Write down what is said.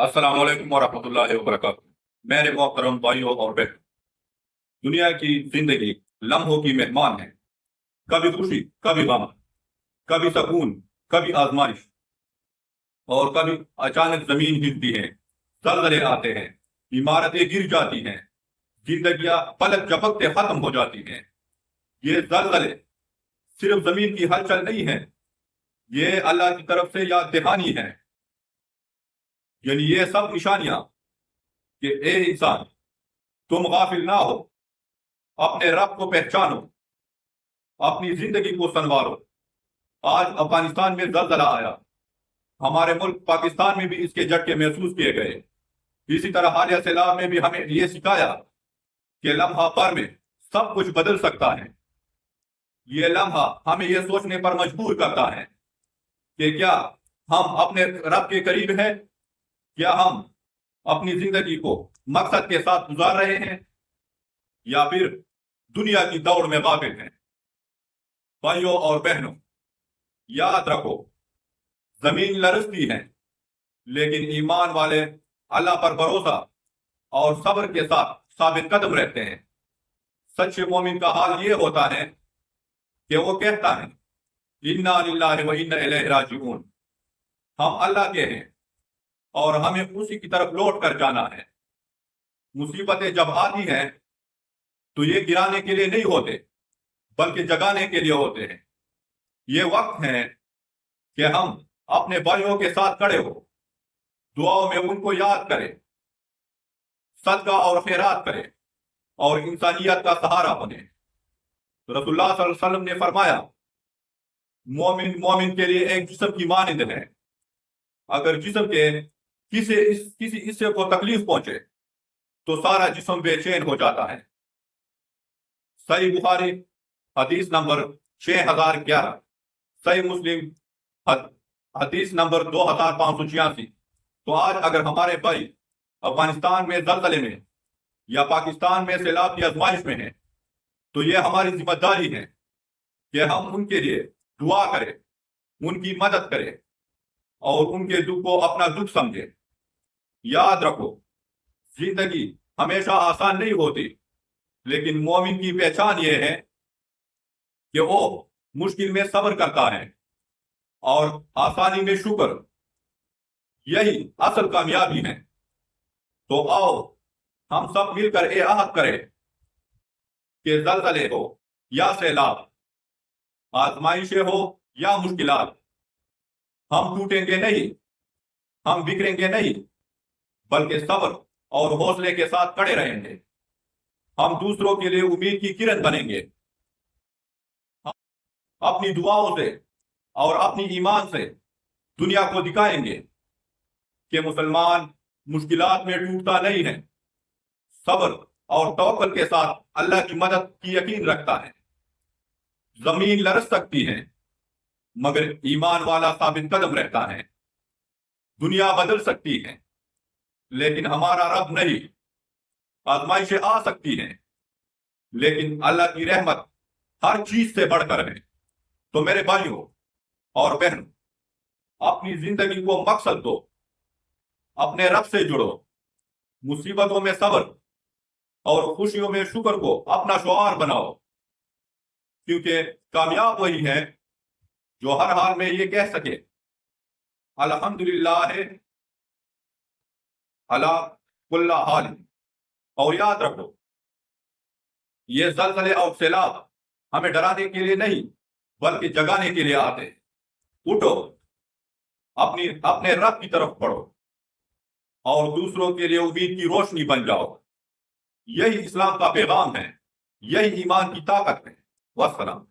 السلام علیکم ورحمۃ اللہ وبرکاتہ۔ میرے محترم بھائیوں اور بہن، دنیا کی زندگی لمحوں کی مہمان ہے۔ کبھی خوشی، کبھی غم، کبھی سکون، کبھی آزمائش، اور کبھی اچانک زمین ہلتی ہے، زلزلے آتے ہیں، عمارتیں گر جاتی ہیں، زندگیاں پلک جھپکتے ختم ہو جاتی ہیں۔ یہ زلزلے صرف زمین کی ہلچل نہیں ہے، یہ اللہ کی طرف سے یاد دہانی ہے۔ یعنی یہ سب نشانیاں کہ اے انسان، تم غافل نہ ہو، اپنے رب کو پہچانو، اپنی زندگی کو سنوارو۔ آج افغانستان میں زلزلہ آیا، ہمارے ملک پاکستان میں بھی اس کے جھٹکے محسوس کیے گئے۔ اسی طرح حالیہ سیلاب میں بھی ہمیں یہ سکھایا کہ لمحہ بھر میں سب کچھ بدل سکتا ہے۔ یہ لمحہ ہمیں یہ سوچنے پر مجبور کرتا ہے کہ کیا ہم اپنے رب کے قریب ہیں، کیا ہم اپنی زندگی کو مقصد کے ساتھ گزار رہے ہیں، یا پھر دنیا کی دوڑ میں غافل ہیں۔ بھائیوں اور بہنوں، یاد رکھو، زمین لرزتی ہے، لیکن ایمان والے اللہ پر بھروسہ اور صبر کے ساتھ ثابت قدم رہتے ہیں۔ سچے مومن کا حال یہ ہوتا ہے کہ وہ کہتا ہے انا للہ و انا الیہ راجعون، ہم اللہ کے ہیں اور ہمیں اسی کی طرف لوٹ کر جانا ہے۔ مصیبتیں جب آتی ہیں تو یہ گرانے کے لیے نہیں ہوتے، بلکہ جگانے کے لیے ہوتے ہیں۔ یہ وقت ہے کہ ہم اپنے بھائیوں کے ساتھ کھڑے ہو، دعاؤں میں ان کو یاد کریں، صدقہ اور خیرات کریں، اور انسانیت کا سہارا بنے۔ رسول اللہ صلی اللہ علیہ وسلم نے فرمایا، مومن کے لیے ایک جسم کی مانند ہے۔ اگر جسم کے کسی حصے کو تکلیف پہنچے تو سارا جسم بے چین ہو جاتا ہے۔ صحیح بخاری حدیث نمبر 6011، صحیح مسلم حدیث نمبر 2586۔ تو آج اگر ہمارے بھائی افغانستان میں زلزلے میں یا پاکستان میں سیلاب کی آزمائش میں ہیں، تو یہ ہماری ذمہ داری ہے کہ ہم ان کے لیے دعا کریں، ان کی مدد کریں، اور ان کے دکھ کو اپنا دکھ سمجھیں۔ یاد رکھو، زندگی ہمیشہ آسان نہیں ہوتی، لیکن مومن کی پہچان یہ ہے کہ وہ مشکل میں صبر کرتا ہے اور آسانی میں شکر۔ یہی اصل کامیابی ہے۔ تو آؤ ہم سب مل کر یہ عہد کریں کہ زلزلے ہو یا سیلاب، آزمائشیں ہو یا مشکلات، ہم ٹوٹیں گے نہیں، ہم بکھریں گے نہیں، بلکہ صبر اور حوصلے کے ساتھ کھڑے رہیں گے۔ ہم دوسروں کے لیے امید کی کرن بنیں گے۔ ہم اپنی دعاؤں سے اور اپنی ایمان سے دنیا کو دکھائیں گے کہ مسلمان مشکلات میں ٹوٹتا نہیں ہے، صبر اور توکل کے ساتھ اللہ کی مدد کی یقین رکھتا ہے۔ زمین لرز سکتی ہے، مگر ایمان والا ثابت قدم رہتا ہے۔ دنیا بدل سکتی ہے، لیکن ہمارا رب نہیں۔ آزمائشیں آ سکتی ہیں، لیکن اللہ کی رحمت ہر چیز سے بڑھ کر ہے۔ تو میرے بھائیوں اور بہنوں، اپنی زندگی کو مقصد دو، اپنے رب سے جڑو، مصیبتوں میں صبر اور خوشیوں میں شکر کو اپنا شعار بناؤ، کیونکہ کامیاب وہی ہے جو ہر حال میں یہ کہہ سکے الحمدللہ علی کل حال۔ اور یاد رکھو، یہ زلزلے اور سیلاب ہمیں ڈرانے کے لیے نہیں، بلکہ جگانے کے لیے آتے۔ اٹھو، اپنے رب کی طرف بڑھو، اور دوسروں کے لیے امید کی روشنی بن جاؤ۔ یہی اسلام کا پیغام ہے، یہی ایمان کی طاقت ہے۔ والسلام۔